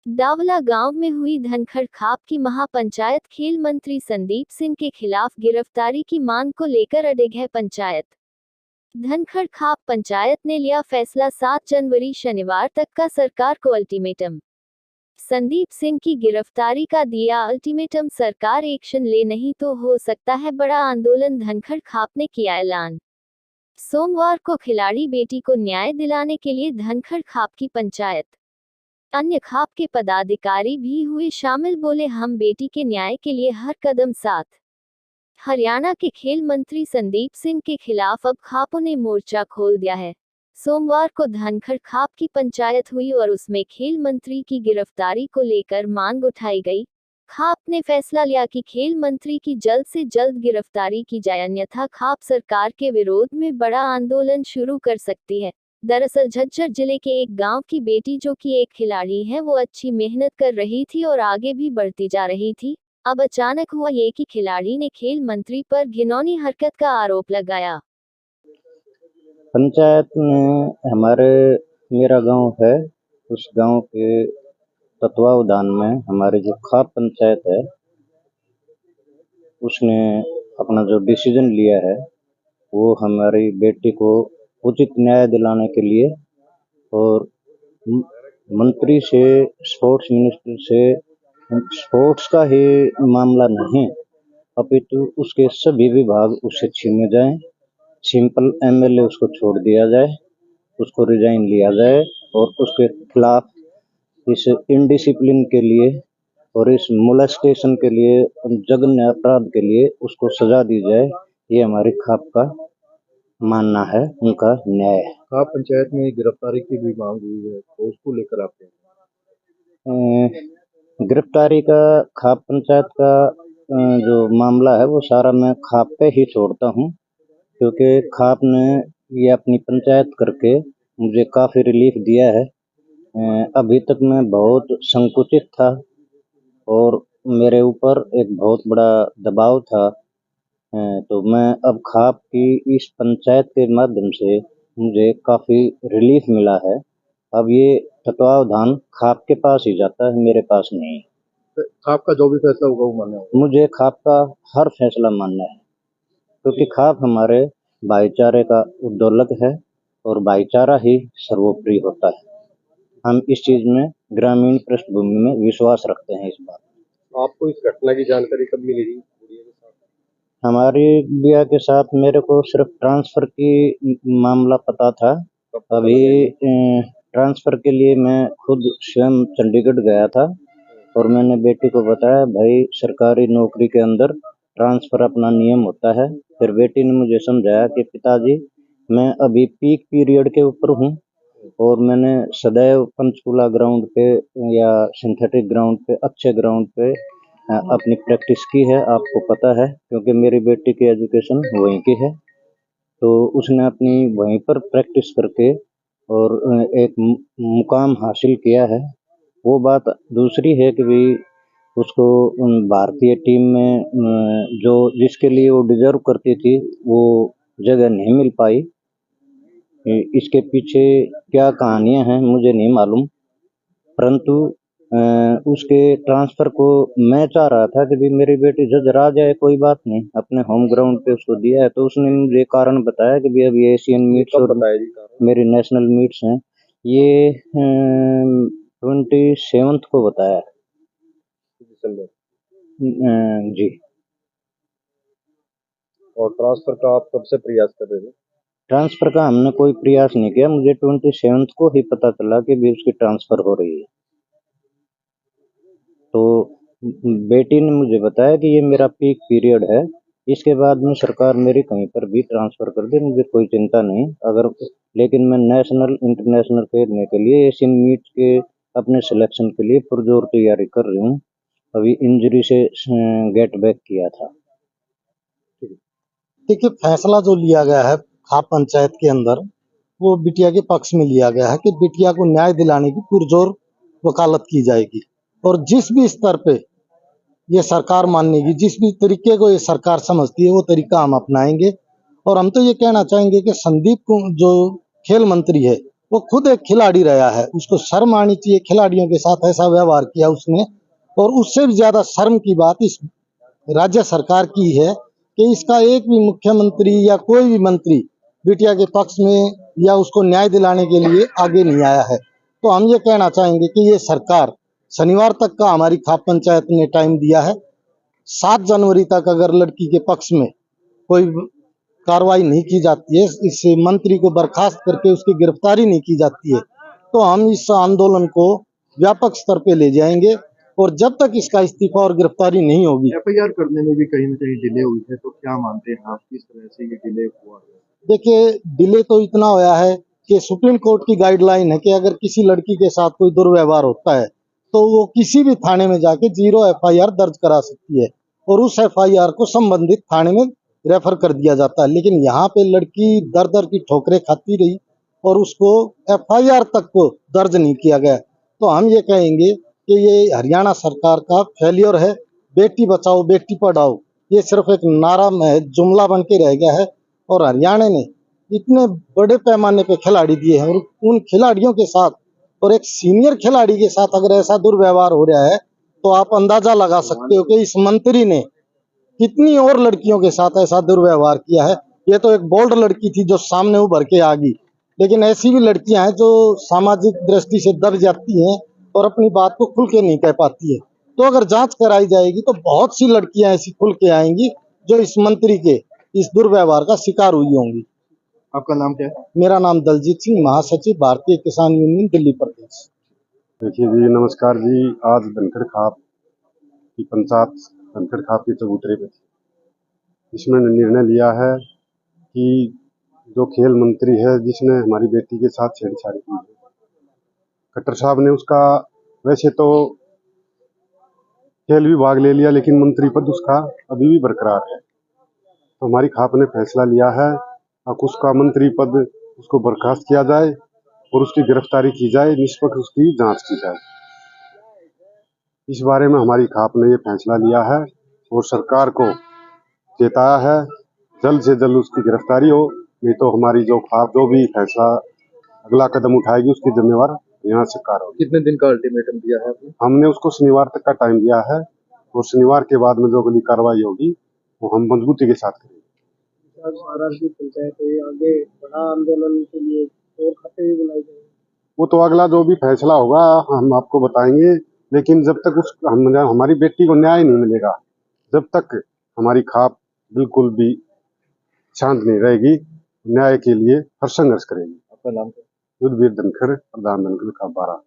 दावला गांव में हुई धनखड़ खाप की महापंचायत। खेल मंत्री संदीप सिंह के खिलाफ गिरफ्तारी की मांग को लेकर अडिग है पंचायत। धनखड़ खाप पंचायत ने लिया फैसला, 7 जनवरी शनिवार तक का सरकार को अल्टीमेटम। संदीप सिंह की गिरफ्तारी का दिया अल्टीमेटम, सरकार एक्शन ले नहीं तो हो सकता है बड़ा आंदोलन। धनखड़ खाप ने किया ऐलान। सोमवार को खिलाड़ी बेटी को न्याय दिलाने के लिए धनखड़ खाप की पंचायत अन्य खाप के पदाधिकारी भी हुए शामिल। बोले, हम बेटी के न्याय के लिए हर कदम साथ। हरियाणा के खेल मंत्री संदीप सिंह के खिलाफ अब खापों ने मोर्चा खोल दिया है। सोमवार को धनखड़ खाप की पंचायत हुई और उसमें खेल मंत्री की गिरफ्तारी को लेकर मांग उठाई गई। खाप ने फैसला लिया कि खेल मंत्री की जल्द से जल्द गिरफ्तारी की जाए, अन्यथा खाप सरकार के विरोध में बड़ा आंदोलन शुरू कर सकती है। दरअसल झज्जर जिले के एक गांव की बेटी, जो कि एक खिलाड़ी है, वो अच्छी मेहनत कर रही थी और आगे भी बढ़ती जा रही थी। अब अचानक हुआ ये कि खिलाड़ी ने खेल मंत्री पर घिनौनी हरकत का आरोप लगाया। पंचायत में मेरा गांव है, उस गांव के तत्वावधान में हमारी जो खाप पंचायत है, उसने अपना जो डिसीजन लिया है वो हमारी बेटी को उचित न्याय दिलाने के लिए और मंत्री से, स्पोर्ट्स मिनिस्टर से स्पोर्ट्स का ही मामला नहीं अपितु उसके सभी विभाग उससे छीने जाएं, सिंपल एमएलए उसको छोड़ दिया जाए, उसको रिजाइन लिया जाए और उसके खिलाफ इस इनडिसिप्लिन के लिए और इस मोलेस्टेशन के लिए, जघन्य अपराध के लिए उसको सजा दी जाए। ये हमारी खाप का मानना है, उनका न्याय है। खाप पंचायत में गिरफ्तारी की भी मांग हुई है, तो उसको लेकर आपने गिरफ्तारी का खाप पंचायत का जो मामला है वो सारा मैं खाप पे ही छोड़ता हूँ, क्योंकि खाप ने ये अपनी पंचायत करके मुझे काफ़ी रिलीफ दिया है। अभी तक मैं बहुत संकुचित था और मेरे ऊपर एक बहुत बड़ा दबाव था, तो मैं अब खाप की इस पंचायत के माध्यम से मुझे काफ़ी रिलीफ मिला है। अब ये तत्वावधान खाप के पास ही जाता है, मेरे पास नहीं। खाप का जो भी फैसला होगा वो मानना होगा। मुझे खाप का हर फैसला मानना है, क्योंकि खाप हमारे भाईचारे का उद्दोलक है और भाईचारा ही सर्वोपरि होता है। हम इस चीज में ग्रामीण पृष्ठभूमि में विश्वास रखते हैं। इस बात आपको इस घटना की जानकारी कब मिली थी? हमारी बिया के साथ मेरे को सिर्फ ट्रांसफर की मामला पता था। अभी ट्रांसफर के लिए मैं खुद स्वयं चंडीगढ़ गया था और मैंने बेटी को बताया, भाई सरकारी नौकरी के अंदर ट्रांसफर अपना नियम होता है। फिर बेटी ने मुझे समझाया कि पिताजी, मैं अभी पीक पीरियड के ऊपर हूँ और मैंने सदैव पंचकूला ग्राउंड पे या सिंथेटिक ग्राउंड पे, अच्छे ग्राउंड पे अपनी प्रैक्टिस की है, आपको पता है, क्योंकि मेरी बेटी की एजुकेशन वहीं की है। तो उसने अपनी वहीं पर प्रैक्टिस करके और एक मुकाम हासिल किया है। वो बात दूसरी है कि भाई उसको भारतीय टीम में जो जिसके लिए वो डिजर्व करती थी वो जगह नहीं मिल पाई। इसके पीछे क्या कहानियां हैं मुझे नहीं मालूम, परंतु उसके ट्रांसफर को मैं चाह रहा था कि भी मेरी बेटी जज आ जाए, कोई बात नहीं, अपने होम ग्राउंड पे उसको दिया है। तो उसने मुझे कारण बताया कि भी अभी एशियन मीट्स और मेरी नेशनल मीट्स हैं, ये 27 को बताया दिसंबर। जी। और ट्रांसफर का आप कब से प्रयास कर रहे थे? ट्रांसफर का हमने कोई प्रयास नहीं किया, मुझे 27 को ही पता चला कि भी उसकी ट्रांसफर हो रही है। तो बेटी ने मुझे बताया कि ये मेरा पीक पीरियड है, इसके बाद में सरकार मेरी कहीं पर भी ट्रांसफर कर दे, मुझे कोई चिंता नहीं। अगर लेकिन मैं नेशनल इंटरनेशनल खेलने के लिए, एशियन मीट के अपने सिलेक्शन के लिए पुरजोर तैयारी कर रही हूँ। अभी इंजरी से गेट बैक किया था। देखिए, फैसला जो लिया गया है खाप पंचायत के अंदर, वो बिटिया के पक्ष में लिया गया है कि बिटिया को न्याय दिलाने की पुरजोर वकालत की जाएगी और जिस भी स्तर पे ये सरकार मानेगी, जिस भी तरीके को ये सरकार समझती है, वो तरीका हम अपनाएंगे। और हम तो ये कहना चाहेंगे कि संदीप को जो खेल मंत्री है, वो खुद एक खिलाड़ी रहा है, उसको शर्म आनी चाहिए। खिलाड़ियों के साथ ऐसा व्यवहार किया उसने। और उससे भी ज्यादा शर्म की बात इस राज्य सरकार की है कि इसका एक भी मुख्यमंत्री या कोई भी मंत्री बिटिया के पक्ष में या उसको न्याय दिलाने के लिए आगे नहीं आया है। तो हम ये कहना चाहेंगे कि ये सरकार, शनिवार तक का हमारी खाप पंचायत ने टाइम दिया है। 7 जनवरी तक अगर लड़की के पक्ष में कोई कार्रवाई नहीं की जाती है, इस मंत्री को बर्खास्त करके उसकी गिरफ्तारी नहीं की जाती है, तो हम इस आंदोलन को व्यापक स्तर पे ले जाएंगे। और जब तक इसका इस्तीफा और गिरफ्तारी नहीं होगी, एफआईआर करने में भी कहीं ना कहीं डिले हुई है, तो क्या मानते हैं आप, किस तरह से ये डिले हुआ है? देखिए डिले तो इतना होया है कि सुप्रीम कोर्ट की गाइडलाइन है कि अगर किसी लड़की के साथ कोई दुर्व्यवहार होता है तो वो किसी भी थाने में जाके 0 एफआईआर दर्ज करा सकती है और उस एफआईआर को संबंधित थाने में रेफर कर दिया जाता है। लेकिन यहाँ पे लड़की दर दर की ठोकरें खाती रही और उसको एफआईआर तक को दर्ज नहीं किया गया। तो हम ये कहेंगे कि ये हरियाणा सरकार का फेलियर है। बेटी बचाओ बेटी पढ़ाओ ये सिर्फ एक नारा में जुमला बन के रह गया है। और हरियाणा ने इतने बड़े पैमाने पे खिलाड़ी दिए हैं और उन खिलाड़ियों के साथ और एक सीनियर खिलाड़ी के साथ अगर ऐसा दुर्व्यवहार हो रहा है तो आप अंदाजा लगा सकते हो कि इस मंत्री ने कितनी और लड़कियों के साथ ऐसा दुर्व्यवहार किया है। ये तो एक बोल्ड लड़की थी जो सामने उभर के आ गई, लेकिन ऐसी भी लड़कियां हैं जो सामाजिक दृष्टि से दब जाती हैं और अपनी बात को खुल के नहीं कह पाती है। तो अगर जांच कराई जाएगी तो बहुत सी लड़कियां ऐसी खुल के आएंगी जो इस मंत्री के इस दुर्व्यवहार का शिकार हुई होंगी। आपका नाम क्या है? मेरा नाम दलजीत सिंह, महासचिव भारतीय किसान यूनियन दिल्ली प्रदेश। देखिए जी, नमस्कार जी। आज धनखड़ खाप की पंचायत धनखड़ खाप के चबूतरे पे थी। इसमें निर्णय लिया है कि जो खेल मंत्री है जिसने हमारी बेटी के साथ छेड़छाड़ की है, खट्टर साहब ने उसका वैसे तो खेल भी भाग ले लिया, लेकिन मंत्री पद उसका अभी भी बरकरार है। तो हमारी खाप ने फैसला लिया है अब उसका मंत्री पद उसको बर्खास्त किया जाए और उसकी गिरफ्तारी की जाए, निष्पक्ष उसकी जांच की जाए। इस बारे में हमारी खाप ने ये फैसला लिया है और सरकार को चेताया है जल्द से जल्द उसकी गिरफ्तारी हो, नहीं तो हमारी जो खाप जो भी फैसला अगला कदम उठाएगी उसकी जिम्मेवार यहाँ सरकार होगी। कितने दिन का अल्टीमेटम दिया है आपने? हमने उसको शनिवार तक का टाइम दिया है और शनिवार के बाद में जो अगली कार्रवाई होगी वो हम मजबूती के साथ करेंगे। पंचायत आगे बड़ा आंदोलन के लिए और खाते भी बुलाए जाएंगे। वो तो अगला जो भी फैसला होगा हम आपको बताएंगे, लेकिन जब तक हमारी बेटी को न्याय नहीं मिलेगा, जब तक हमारी खाप बिल्कुल भी शांत नहीं रहेगी, न्याय के लिए हर संघर्ष करेगी। आपका नाम क्या है? युद्धवीर धनखड़, प्रधान धनखड़ खाप 12।